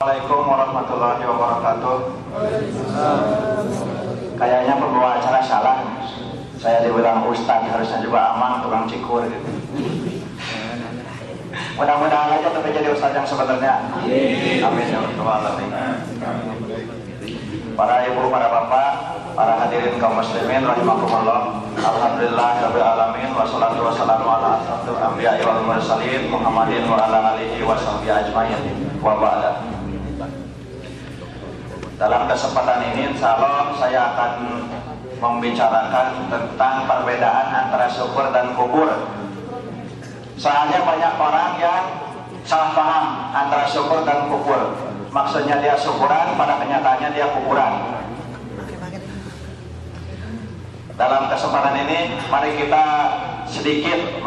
Assalamualaikum warahmatullahi wabarakatuh. Kayaknya pembawa acara salah. Saya dibilang ustadz, harusnya juga amang tukang cikur gitu. Mudah-mudahan aja tetap jadi ustadz yang sebenarnya. Amin ya rabbal alamin. Para ibu, para bapak, para hadirin kaum muslimin rahimakumullah. Alhamdulillahirabbil alamin wassalatu wassalamu ala asyrofil anbiya'i wal mursalin Muhammadin wa ala alihi washabbihi ajmain. Wa ba'da. Dalam kesempatan ini insyaallah saya akan membicarakan tentang perbedaan antara syukur dan kubur. Soalnya banyak orang yang salah paham antara syukur dan kubur. Maksudnya dia syukuran, pada kenyataannya dia kuburan. Dalam kesempatan ini mari kita sedikit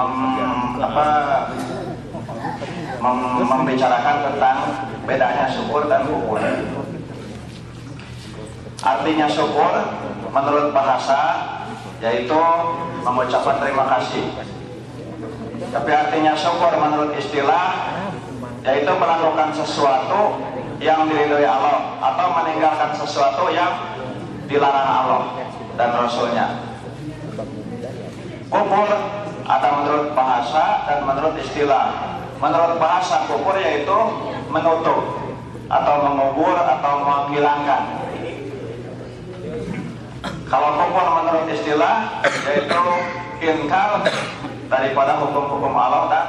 membicarakan tentang bedanya syukur dan kubur. Artinya syukur menurut bahasa yaitu mengucapkan terima kasih. Tapi artinya syukur menurut istilah yaitu melakukan sesuatu yang diridhoi Allah atau meninggalkan sesuatu yang dilarang Allah dan Rasulnya. Kubur ada menurut bahasa dan menurut istilah. Menurut bahasa kubur yaitu menutup atau mengubur atau menghilangkan. Kalau kubur menurut istilah yaitu inkar daripada hukum-hukum Allah dan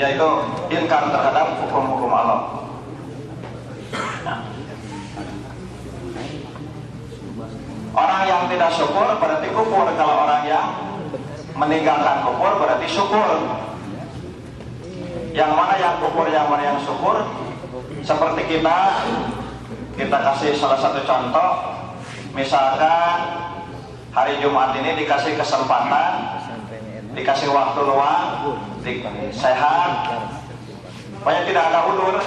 yaitu inkar terhadap hukum-hukum Allah. Orang yang tidak syukur berarti kufur. Kalau orang yang meninggalkan kufur berarti syukur. Yang mana yang kufur, yang mana yang syukur? Seperti kita kasih salah satu contoh. Misalkan hari Jumat ini dikasih kesempatan, dikasih waktu luang, sehat, banyak tidak ada udur,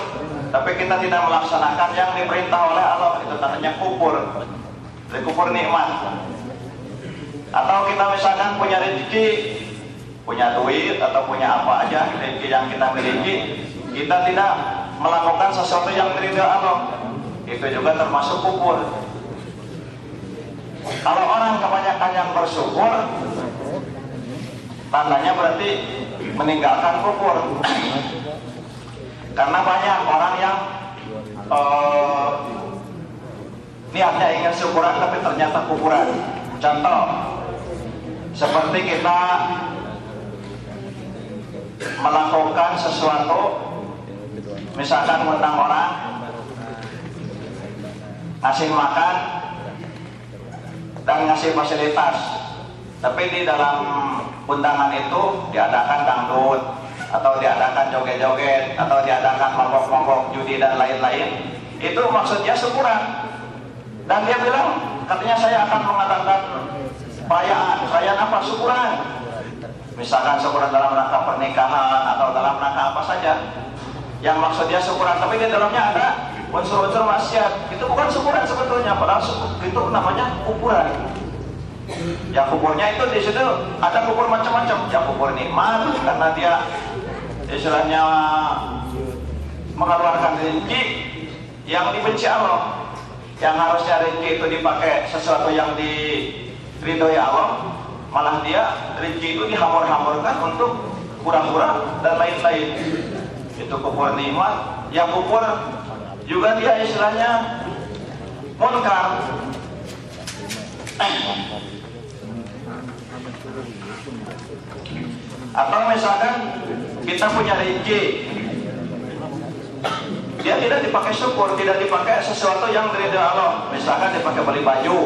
tapi kita tidak melaksanakan yang diperintah oleh Allah, itu namanya kufur. Kufur nikmat. Atau kita misalkan punya rezeki, punya duit atau punya apa aja rezeki yang kita miliki, kita tidak melakukan sesuatu yang diridhoi Allah, itu juga termasuk kufur. Kalau orang kebanyakan yang bersyukur, tandanya berarti meninggalkan kufur. Karena banyak orang yang niatnya ingin syukuran tapi ternyata kufuran. Contoh seperti kita melakukan sesuatu, misalkan undang orang, ngasih makan dan ngasih fasilitas, tapi di dalam undangan itu diadakan dangdut atau diadakan joget-joget atau diadakan mabok-mabok, judi dan lain-lain, itu maksudnya syukuran. Dan dia bilang, katanya saya akan mengadakan perayaan apa? Syukuran. Misalkan syukuran dalam rangka pernikahan atau dalam rangka apa saja yang maksudnya syukuran, tapi di dalamnya ada unsur-unsur maksiat. Itu bukan syukuran sebetulnya, padahal itu namanya kuburan. Yang kuburnya itu di situ ada kubur macam-macam. Yang kubur nikmat karena dia istilahnya mengeluarkan rezeki yang dibenci Allah. Yang harusnya rezeki itu dipakai sesuatu yang diridhoi Allah, malah dia rezeki itu dihamur-hamurkan untuk pura-pura dan lain-lain. Itu kubur nikmat. Yang kubur juga dia istilahnya munkar. Atau misalkan kita punya rezeki, dia tidak dipakai syukur, tidak dipakai sesuatu yang diridhoi Allah. Misalkan dipakai beli baju,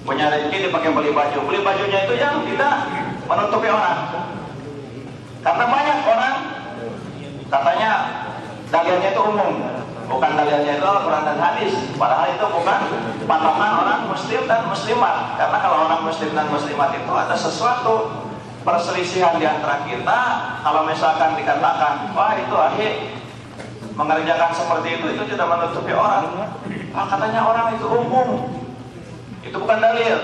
punya rezeki dipakai beli baju, beli bajunya itu yang tidak menutupi orang. Karena banyak orang katanya dalilnya itu umum, bukan dalilnya itu Al-Quran dan hadis. Padahal itu bukan patokan orang muslim dan muslimat. Karena kalau orang muslim dan muslimat itu ada sesuatu perselisihan di antara kita. Kalau misalkan dikatakan, wah itu akhir mengerjakan seperti itu tidak menutupi orang. Katanya orang itu umum, itu bukan dalil.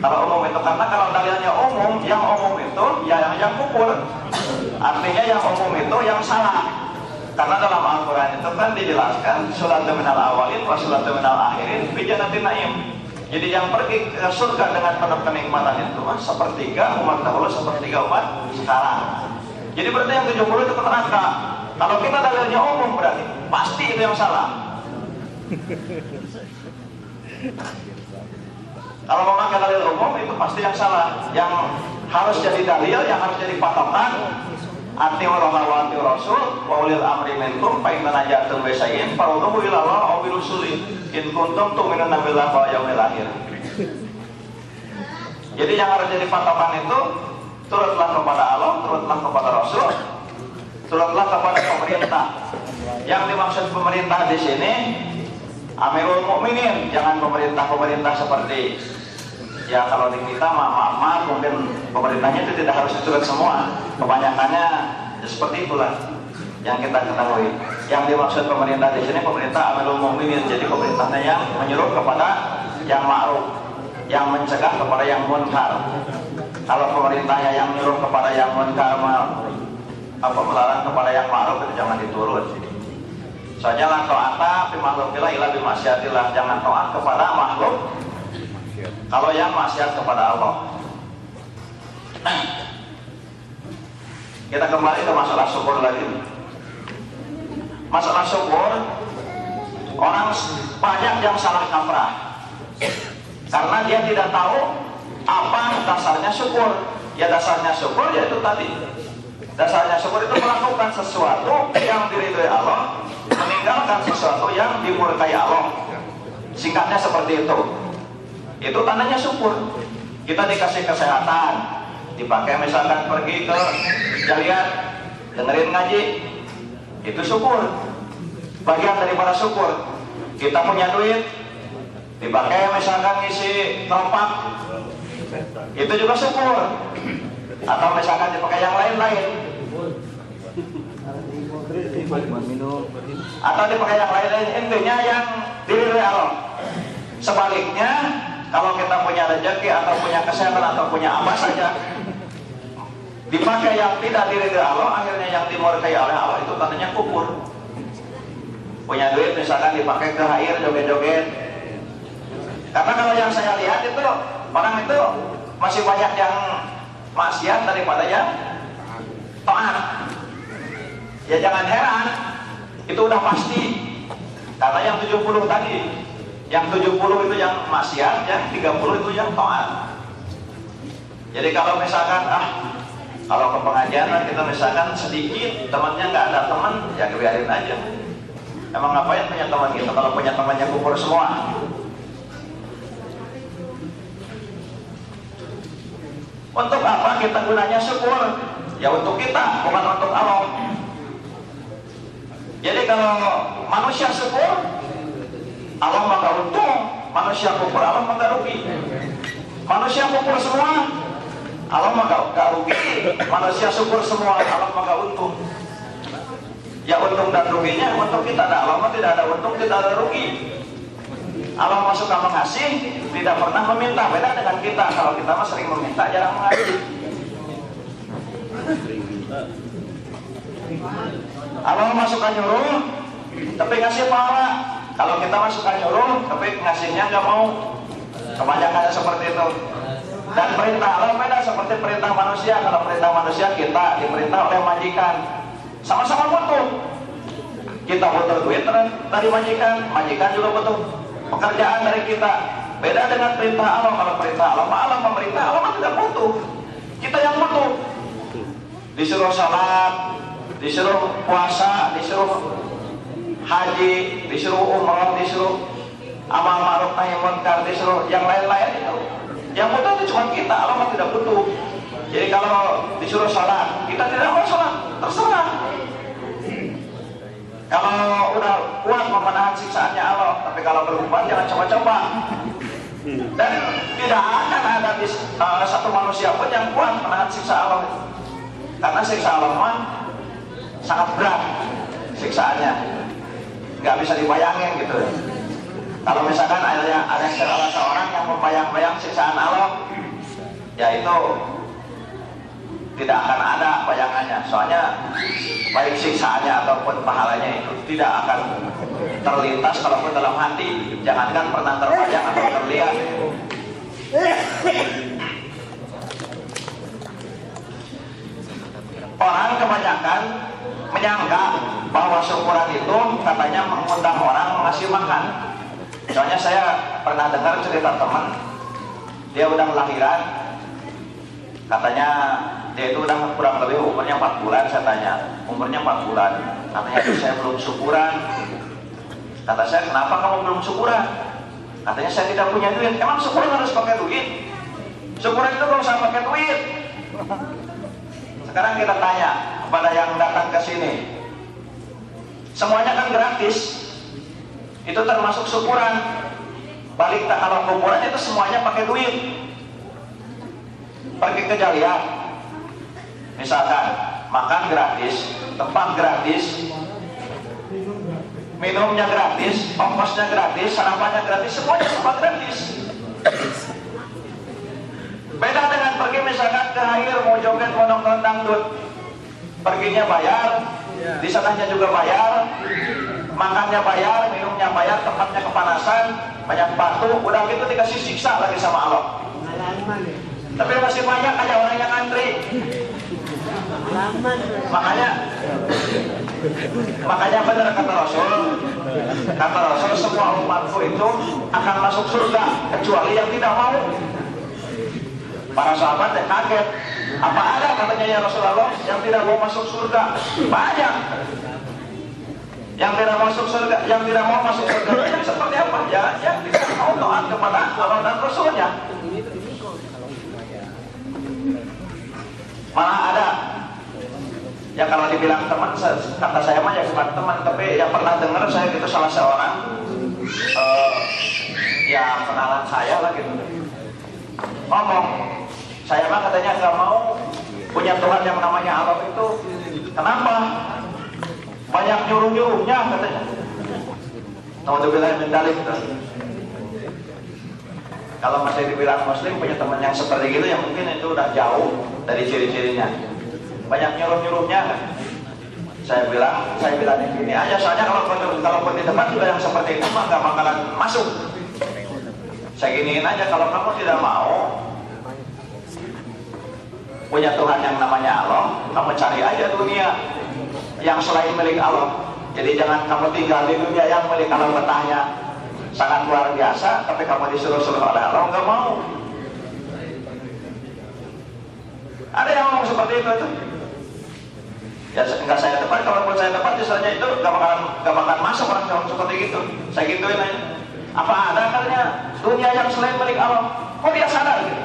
Kalau umum itu, karena kalau dalilnya umum, yang umum itu ya yang kufur. Artinya yang umum itu yang salah. Karena dalam Al-Quran itu kan dijelaskan sulatu minal awalin wa sulatu minal akhirin fi jannatin naim. Jadi yang pergi ke surga dengan penuh kenikmatan itu sepertiga umat dahulu, sepertiga umat sekarang. Jadi berarti yang 70 itu ke neraka. Kalau kita dalilnya umum berarti pasti itu yang salah. Kalau memakai dalil umum itu pasti yang salah. Yang harus jadi dalil, yang harus jadi patokan, atii'ur wa atii'ur rasul wa ulil amri minkum fa in tanajatum bi syai'in farudduhu ila Allah aw bi rusuli in kuntum tu'minuna billahi wal yawmil akhir. Jadi yang harus jadi patokan itu turutlah kepada Allah, turutlah kepada Rasul, turutlah kepada pemerintah. Yang dimaksud pemerintah di sini Amirul Mukminin, jangan pemerintah seperti ya kalau di kita maaf mungkin pemerintahnya itu tidak harus turut semua. Kebanyakannya ya seperti itulah yang kita ketahui. Yang dimaksud pemerintah di sini pemerintah Amirul Mukminin, jadi pemerintahnya yang menyuruh kepada yang ma'ruf, yang mencegah kepada yang munkar. Kalau pemerintahnya yang menyuruh kepada yang munkar, melarang kepada yang ma'ruf, itu jangan diturut. Soalnya la ta'ata fi makhluqillah illa bi maksiatillah, jangan taat kepada makhluk kalau yang maksiat kepada Allah. Kita kembali ke masalah syukur lagi. Masalah syukur, orang banyak yang salah kaprah karena dia tidak tahu apa dasarnya syukur. Ya dasarnya syukur yaitu tadi, dasarnya syukur itu melakukan sesuatu yang diridhoi Allah, meninggalkan sesuatu yang dimurkai Allah. Singkatnya seperti itu. Itu tandanya syukur. Kita dikasih kesehatan, dipakai misalkan pergi ke jalian, dengerin ngaji, itu syukur. Bagian daripada syukur. Kita punya duit, dipakai misalkan ngisi tempat, itu juga syukur. Atau misalkan dipakai yang lain-lain, atau dipakai yang lain-lain, intinya yang diridhoi Allah. Sebaliknya, kalau kita punya rezeki atau punya kesehatan atau punya apa saja, dipakai yang tidak diridhoi Allah, akhirnya yang dimurkai oleh Allah, itu tandanya kufur. Punya duit misalkan dipakai ke air, joget-joget. Karena kalau yang saya lihat itu, orang itu masih banyak yang maksiat daripada yang taat. Ya jangan heran, itu udah pasti. Karena yang 70 tadi, yang 70 itu yang maksiat, yang 30 itu yang taat. Jadi kalau misalkan kalau ke pengajian kita misalkan sedikit, temannya nggak ada teman, ya biarin aja. Emang ngapain punya teman gitu kalau punya temannya kufur semua? Untuk apa kita gunanya syukur? Ya untuk kita, bukan untuk Allah. Jadi kalau manusia syukur, Allah maka untung. Manusia kufur, Allah maka rugi. Manusia kufur semua, Allah maka rugi. Manusia syukur semua, Allah maka untung. Ya untung dan ruginya untuk kita. Allah mah tidak ada untung, tidak ada rugi. Allah mah suka mengasih, tidak pernah meminta. Beda dengan kita, kalau kita mah sering meminta, jarang mengasih. Allah mah suka nyuruh, tapi ngasih pahala. Kalau kita mah suka nyuruh, tapi ngasihnya nggak mau. Kebanyakannya seperti itu. Dan perintah Allah beda seperti perintah manusia. Kalau perintah manusia kita diperintah oleh majikan, sama-sama butuh. Kita butuh duit dari majikan, majikan juga butuh pekerjaan dari kita. Beda dengan perintah Allah. Kalau perintah Allah pemerintah Allah tidak butuh. Kita yang butuh. Disuruh sholat, disuruh puasa, disuruh haji, disuruh umrah, disuruh amal ma'ruf nahi munkar, disuruh yang lain-lain itu. Yang butuh itu cuma kita, Allah tidak butuh. Jadi kalau disuruh sholat, kita tidak mau sholat, terserah. Kalau udah kuat memenahan siksaannya Allah, tapi kalau belum kuat jangan coba-coba. Dan tidak akan ada satu manusia pun yang kuat menahan siksa Allah. Karena siksa Allah sangat berat siksaannya, nggak bisa dibayangin gitu. Kalau misalkan ada salah seorang yang membayang-bayang siksaan Allah, ya itu tidak akan ada bayangannya. Soalnya baik siksaannya ataupun pahalanya itu tidak akan terlintas kalaupun dalam hati, jangankan pernah terbayang atau terlihat. Orang kebanyakan menyangka bahwa syukuran itu katanya mengundang orang mengasih makan. Soalnya saya pernah dengar cerita teman, dia udah lahiran, katanya dia itu udah kurang lebih umurnya 4 bulan. Saya tanya, umurnya 4 bulan, katanya saya belum syukuran. Kata saya, kenapa kamu belum syukuran? Katanya saya tidak punya duit. Emang syukuran harus pakai duit? Syukuran itu kalau usah pakai duit. Sekarang kita tanya kepada yang datang ke sini, semuanya kan gratis, itu termasuk syukuran. Balik tak kalau kuburan itu semuanya pakai duit. Pergi ke Jaliah, misalkan makan gratis, tempat gratis, minumnya gratis, ongkosnya gratis, sarapannya gratis, semuanya semua gratis. Beda dengan pergi misalkan ke air mau joget, mau nonton dangdut, perginya bayar, di sananya juga bayar, makannya bayar, minumnya bayar, tempatnya kepanasan, banyak batu, udah gitu dikasih siksa lagi sama Allah. Tapi masih banyak aja orang yang antri. Makanya benar kata Rasul, semua umatku itu akan masuk surga kecuali yang tidak mau. Para sahabat kaget, apa ada katanya ya Rasulullah yang tidak mau masuk surga? Banyak yang tidak masuk surga, yang tidak mau masuk surga. Ini seperti apa? Ya, yang tidak mau taat kepada Allah dan Rasulnya. Malah ada ya, kalau dibilang teman, kata saya mah ya bukan teman, tapi yang pernah dengar saya itu salah seorang ya kenalan saya lah gitu, ngomong, saya mah katanya nggak mau punya Tuhan yang namanya Allah itu. Kenapa? Banyak nyuruh-nyuruhnya katanya. Naudzubillah min dzalik. Kalau masih dibilang muslim punya teman yang seperti gitu, ya mungkin itu udah jauh dari ciri-cirinya. Banyak nyuruh-nyuruhnya kan? Saya bilang ini aja, soalnya kalau di tempat juga yang seperti itu mah nggak bakalan masuk. Saya giniin aja, kalau kamu tidak mau punya Tuhan yang namanya Allah, kamu cari aja dunia yang selain milik Allah. Jadi jangan kamu tinggal di dunia yang milik Allah, betahnya sangat luar biasa, tapi kamu disuruh-suruh oleh Allah nggak mau. Ada yang ngomong seperti itu. Ya nggak saya tepat, kalau buat saya tepat misalnya itu nggak bakalan masuk orang yang seperti itu. Saya gituin aja. Apa ada katanya dunia yang selain milik Allah? Kok dia sadar gitu?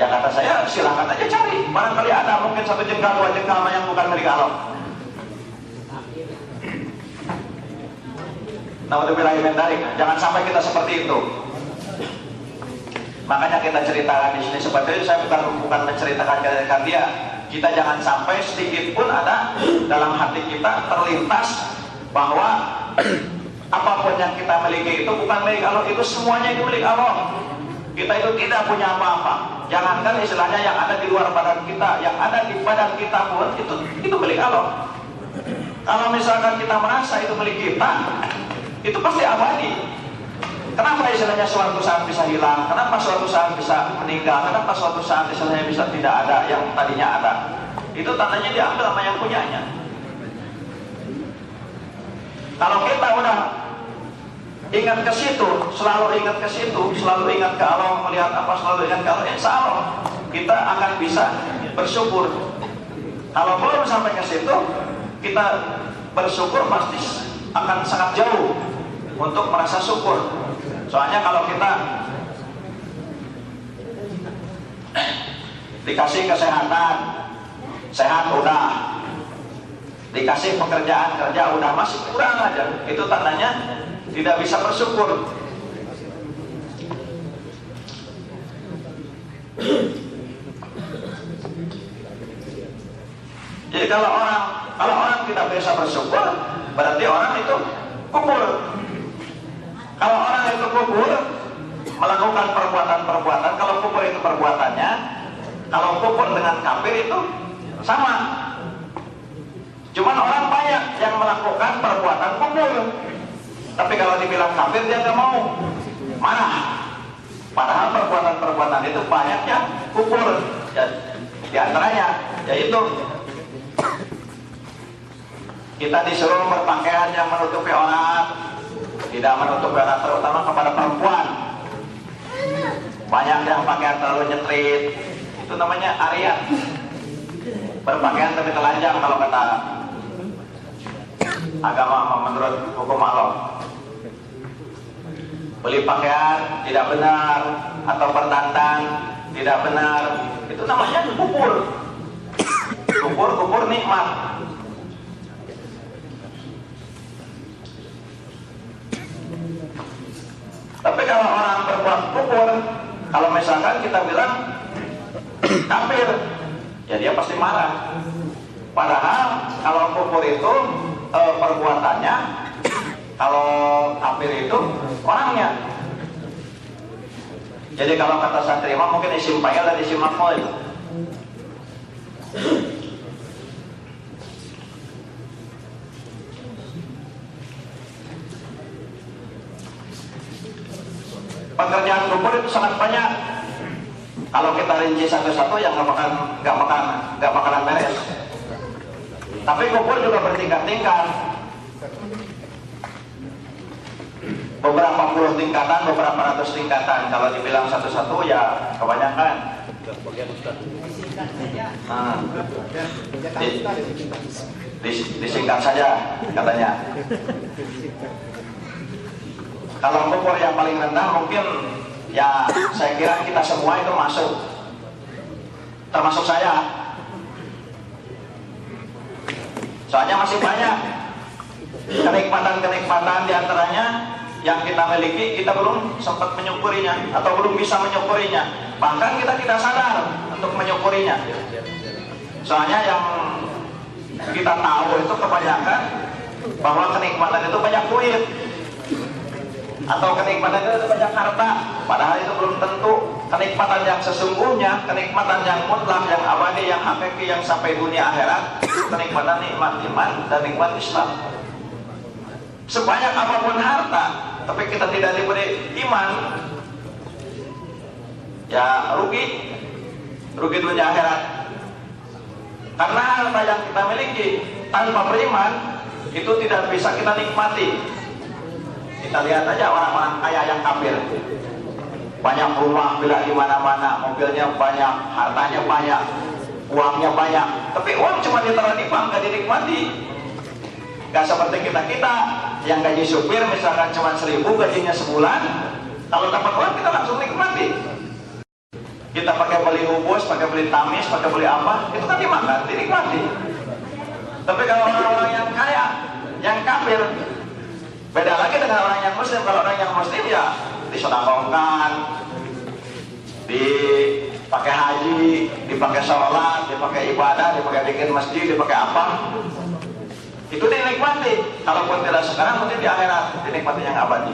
Ya kata saya, silahkan aja cari. Barangkali ada mungkin 1 jengkal 2 jengkal yang bukan milik Allah. Naudzubillah min dzalik. Jangan sampai kita seperti itu. Makanya kita ceritakan di sini seperti itu. Saya bukan menceritakan ke dia. Kita jangan sampai sedikit pun ada dalam hati kita terlintas bahwa apapun yang kita miliki itu bukan milik Allah, itu semuanya itu milik Allah. Kita itu tidak punya apa-apa. Jangankan istilahnya yang ada di luar badan kita, yang ada di badan kita pun itu milik Allah. Kalau misalkan kita merasa itu milik kita, itu pasti abadi. Kenapa istilahnya suatu saat bisa hilang? Kenapa suatu saat bisa meninggal? Kenapa suatu saat istilahnya bisa tidak ada yang tadinya ada? Itu tandanya diambil sama yang punyanya. Kalau kita udah ingat ke situ, selalu ingat ke situ, selalu ingat ke Allah, melihat apa, selalu ingat ke Allah, insya Allah kita akan bisa bersyukur. Kalau belum sampai ke situ, kita bersyukur pasti akan sangat jauh untuk merasa syukur. Soalnya kalau kita dikasih kesehatan, sehat udah, dikasih pekerjaan kerja udah, masih kurang aja, itu tandanya tidak bisa bersyukur. Jadi kalau orang tidak bisa bersyukur, berarti orang itu kubur. Kalau orang itu kubur melakukan perbuatan-perbuatan, kalau kubur itu perbuatannya, Kalau kufur dengan kafir itu sama. Cuman orang banyak yang melakukan perbuatan kufur, tapi kalau dibilang kafir dia nggak mau, marah. Padahal perbuatan-perbuatan itu banyaknya kufur. Ya, di antaranya yaitu kita disuruh berpakaian yang menutupi aurat, tidak menutupi aurat, terutama kepada perempuan. Banyak yang pakaian terlalu nyetrit, itu namanya ariat. Berpakaian tapi telanjang kalau kata agama menurut hukum Allah. Beli pakaian tidak benar atau berdandan tidak benar, itu namanya kufur. Kufur nikmat. Tapi kalau orang berbuat kufur, kalau misalkan kita bilang kafir, ya dia pasti marah. Padahal kalau kufur itu perbuatannya, kalau kafir itu orangnya. Jadi kalau kata santri mah mungkin isim fa'il dan isim maf'ul. Pekerjaan kufur itu sangat banyak. Kalau kita rinci satu-satu yang nggak bakalan beres. Tapi kufur juga bertingkat-tingkat. Beberapa puluh tingkatan, beberapa ratus tingkatan. Kalau dibilang satu-satu ya kebanyakan. Disingkat saja katanya. Kalau kufur yang paling rendah mungkin ya saya kira kita semua itu masuk, termasuk saya. Soalnya masih banyak kenikmatan-kenikmatan diantaranya yang kita miliki, kita belum sempat menyukurinya atau belum bisa menyukurinya. Bahkan kita tidak sadar untuk menyukurinya. Soalnya yang kita tahu itu kebanyakan bahwa kenikmatan itu banyak duit atau kenikmatan itu banyak harta. Padahal itu belum tentu kenikmatan yang sesungguhnya, kenikmatan yang mutlak, yang abadi, yang hakiki, yang sampai dunia akhirat. Kenikmatan nikmat iman dan nikmat Islam. Sebanyak apapun harta, tapi kita tidak diberi iman, ya rugi dunia akhirat. Karena harta yang kita miliki tanpa beriman itu tidak bisa kita nikmati. Kita lihat aja orang-orang kaya yang kafir, banyak rumah, villa di mana-mana, mobilnya banyak, hartanya banyak, uangnya banyak, tapi uang cuma ditaruh di bank, gak dinikmati. Gak seperti kita yang gaji supir misalkan cuma 1.000 gajinya sebulan, kalau dapat uang kita langsung nikmati. Kita pakai beli ubus, pakai beli tamis, pakai beli apa, itu kan dimakan, dinikmati. Tapi kalau orang-orang yang kaya, yang kafir, beda lagi dengan orang yang muslim. Kalau orang yang muslim ya disedekahkan, dipakai haji, dipakai sholat, dipakai ibadah, dipakai bikin masjid, dipakai apa, itu dinikmati. Kalaupun tidak sekarang, mungkin di akhirat dinikmati yang abadi.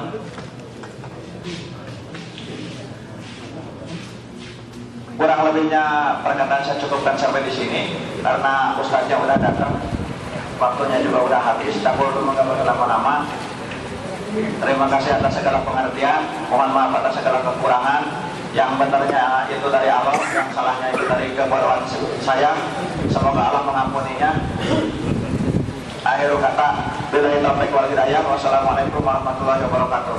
Kurang lebihnya perkataan saya cukupkan sampai di sini karena ustaznya udah datang, waktunya juga udah habis. Tak perlu mengganggu lama-lama. Terima kasih atas segala pengertian, mohon maaf atas segala kekurangan. Yang benarnya itu dari Allah, yang salahnya itu dari kebodohan saya. Semoga Allah mengampuninya. Akhir kata, billahi taufiq wal hidayah. Wassalamualaikum warahmatullahi wabarakatuh.